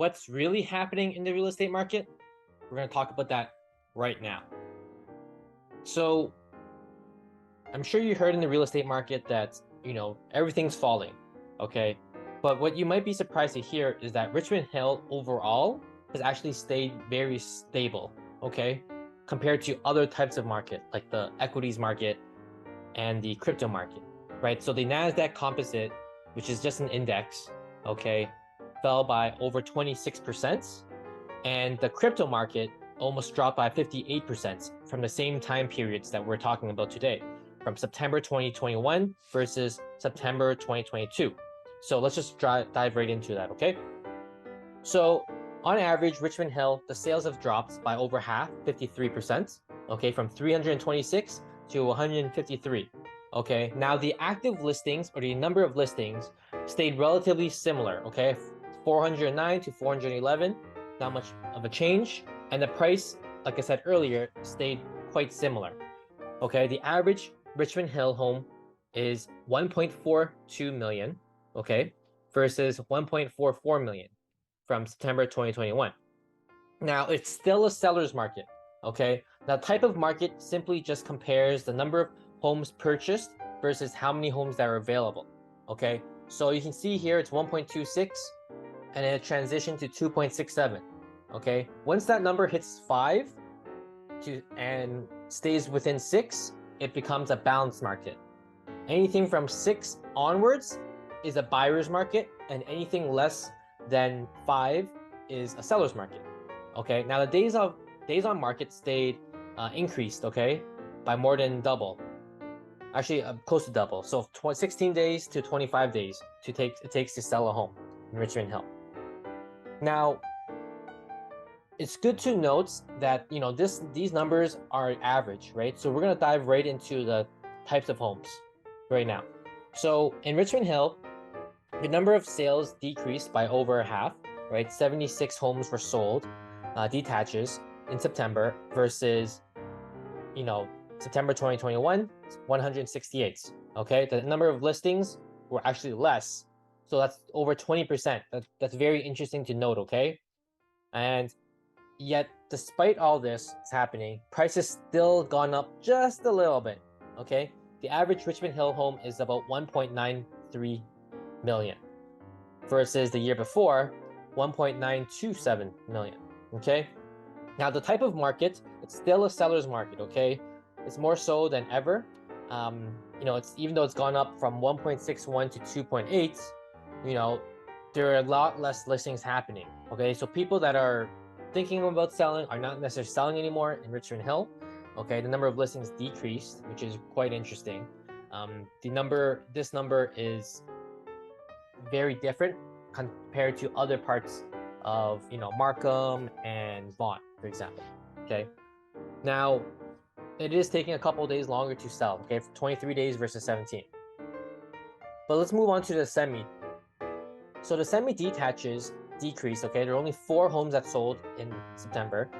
what's really happening in the real estate market? We're going to talk about that right now. So I'm sure you heard in the real estate market that, everything's falling, okay? But what you might be surprised to hear is that Richmond Hill overall has actually stayed very stable, okay? Compared to other types of market, like the equities market and the crypto market, right? So the NASDAQ composite, which is just an index, okay, fell by over 26%. And the crypto market almost dropped by 58% from the same time periods that we're talking about today, from September 2021 versus September 2022. So let's just dive right into that, okay? So on average, Richmond Hill, the sales have dropped by over half, 53%, okay, from 326 to 153. Okay, now the active listings or the number of listings stayed relatively similar, okay, 409 to 411, not much of a change. And the price, like I said earlier, stayed quite similar. Okay, the average Richmond Hill home is 1.42 million, okay, versus 1.44 million from September 2021. Now, it's still a seller's market, okay? Now, type of market simply just compares the number of homes purchased versus how many homes that are available, okay? So you can see here it's 1.26 and then it transitioned to 2.67, okay? Once that number hits 5 and stays within 6, it becomes a balanced market. Anything from 6 onwards is a buyer's market, and anything less than 5 is a seller's market. Okay, now the days on market stayed increased, okay, by more than double. Actually, close to double. So 16 days to 25 days it takes to sell a home in Richmond Hill. Now, it's good to note that these numbers are average, right? So we're gonna dive right into the types of homes right now. So in Richmond Hill, the number of sales decreased by over half, right? 76 homes were sold, detaches in September versus, September 2021, 168. Okay, the number of listings were actually less, so that's over 20%. That's very interesting to note. Okay, and yet despite all this happening, prices still gone up just a little bit. Okay, the average Richmond Hill home is about 1.93 million versus the year before 1.927 million. Okay, now the type of market, it's still a seller's market. Okay, it's more so than ever. It's even though it's gone up from 1.61 to 2.8, there are a lot less listings happening. Okay, so people that are thinking about selling are not necessarily selling anymore in Richmond Hill. Okay, the number of listings decreased, which is quite interesting. This number is very different compared to other parts of Markham and Vaughan, for example. Okay, now it is taking a couple of days longer to sell. Okay, 23 days versus 17. But let's move on to the semi. So the semi-detaches decreased. Okay, there are only 4 homes that sold in September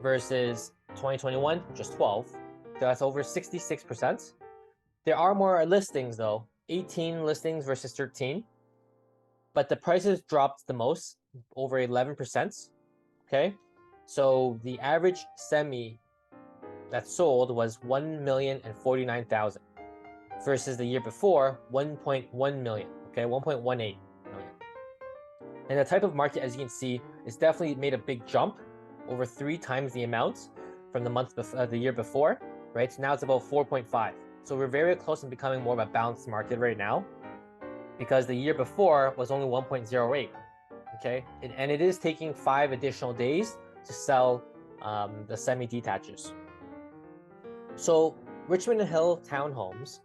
versus 2021, just 12. So that's over 66%. There are more listings though, 18 listings versus 13. But the prices dropped the most, over 11%. Okay, so the average semi that sold was 1,049,000 versus the year before 1.1 million. Okay, 1.18 million. And the type of market, as you can see, is definitely made a big jump, over 3 times the amount from the year before, right? So now it's about 4.5. So we're very close to becoming more of a balanced market right now, because the year before was only 1.08. Okay, and it is taking 5 additional days to sell the semi-detaches. So Richmond Hill townhomes,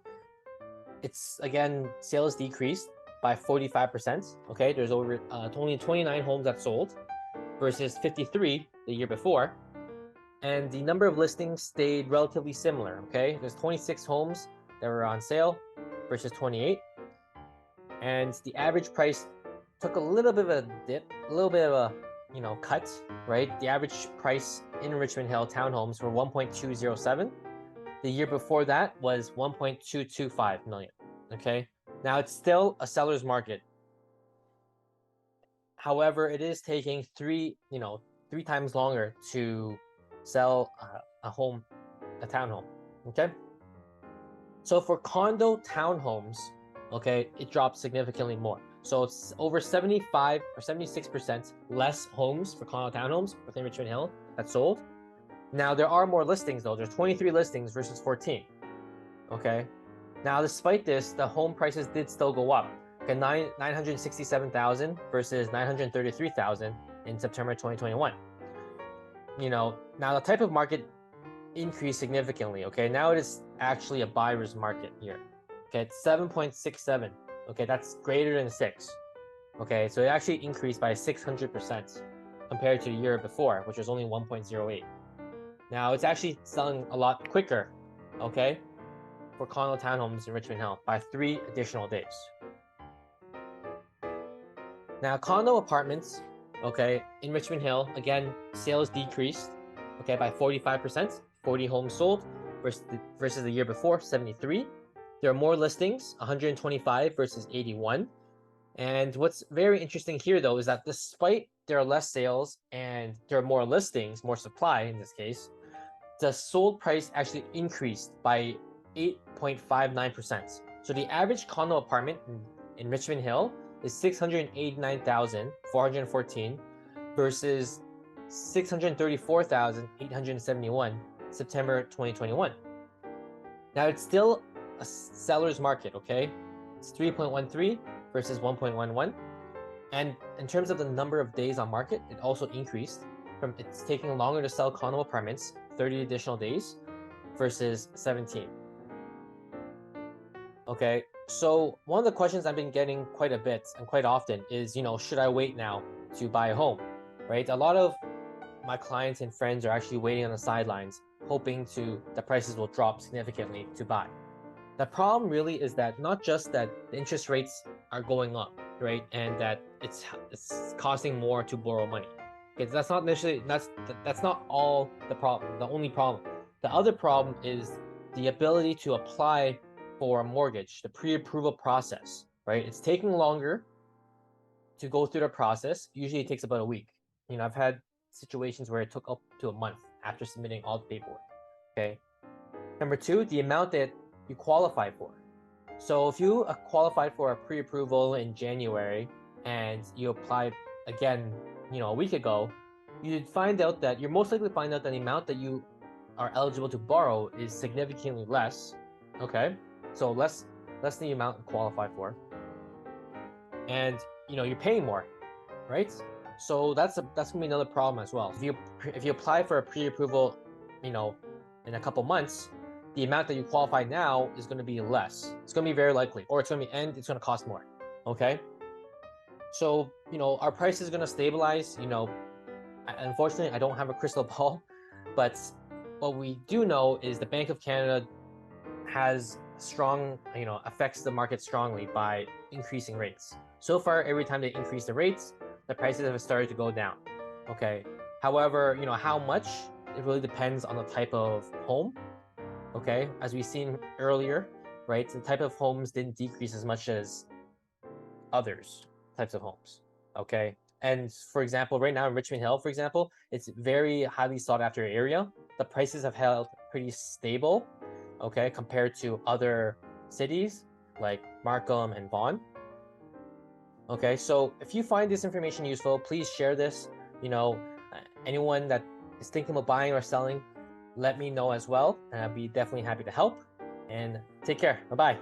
it's again, sales decreased by 45%. Okay, there's only 29 homes that sold versus 53 the year before, and the number of listings stayed relatively similar. Okay, there's 26 homes that were on sale versus 28, and the average price took a little bit of a dip, a little bit of a cut, right? The average price in Richmond Hill townhomes were 1.207. The year before that was 1.225 million. Okay, now it's still a seller's market. However, it is taking three times longer to sell a townhome. Okay. So for condo townhomes, okay, it dropped significantly more. So it's over 75 or 76% less homes for condo townhomes within Richmond Hill that sold. Now there are more listings though. There's 23 listings versus 14. Okay. Now despite this, the home prices did still go up. Okay, 967,000 versus 933,000 in September 2021. Now the type of market increased significantly. Okay, now it is actually a buyer's market here. Okay, it's 7.67. Okay, that's greater than 6. Okay, so it actually increased by 600% compared to the year before, which was only 1.08. Now it's actually selling a lot quicker, okay, for condo townhomes in Richmond Hill by 3 additional days. Now condo apartments, okay, in Richmond Hill, again, sales decreased, okay, by 45%, 40 homes sold versus the year before, 73. There are more listings, 125 versus 81. And what's very interesting here, though, is that despite there are less sales and there are more listings, more supply in this case, the sold price actually increased by 8.59%. So the average condo apartment in Richmond Hill is 689,414 versus 634,871 September 2021. Now it's still a seller's market, okay? It's 3.13 versus 1.11. And in terms of the number of days on market, it also increased from it's taking longer to sell condo apartments, 30 additional days versus 17. Okay, so one of the questions I've been getting quite a bit and quite often is, should I wait now to buy a home, right? A lot of my clients and friends are actually waiting on the sidelines, hoping the prices will drop significantly to buy. The problem really is that not just that the interest rates are going up, right, and that it's costing more to borrow money. Okay, that's not necessarily that's not all the problem. The only problem. The other problem is the ability to apply for a mortgage, the pre-approval process, right? It's taking longer to go through the process. Usually it takes about a week. I've had situations where it took up to a month after submitting all the paperwork. Okay. Number 2, the amount that you qualify for. So if you qualified for a pre-approval in January and you applied again, a week ago, you'd most likely find out that the amount that you are eligible to borrow is significantly less. Okay, so less than the amount you qualify for, and you're paying more, right? So that's gonna be another problem as well. If you apply for a pre-approval, in a couple months, the amount that you qualify now is going to be less. It's going to be very likely, or it's going to cost more. Okay. So, our price is going to stabilize. Unfortunately, I don't have a crystal ball, but what we do know is the Bank of Canada has affects the market strongly by increasing rates. So far, every time they increase the rates, the prices have started to go down. Okay. However, how much, it really depends on the type of home. Okay, as we've seen earlier, right, the type of homes didn't decrease as much as others types of homes. Okay, and for example, right now in Richmond Hill, for example, it's very highly sought after area. The prices have held pretty stable, okay, compared to other cities like Markham and Vaughan. Okay, so if you find this information useful, please share this. Anyone that is thinking about buying or selling, let me know as well, and I'll be definitely happy to help. And take care. Bye-bye.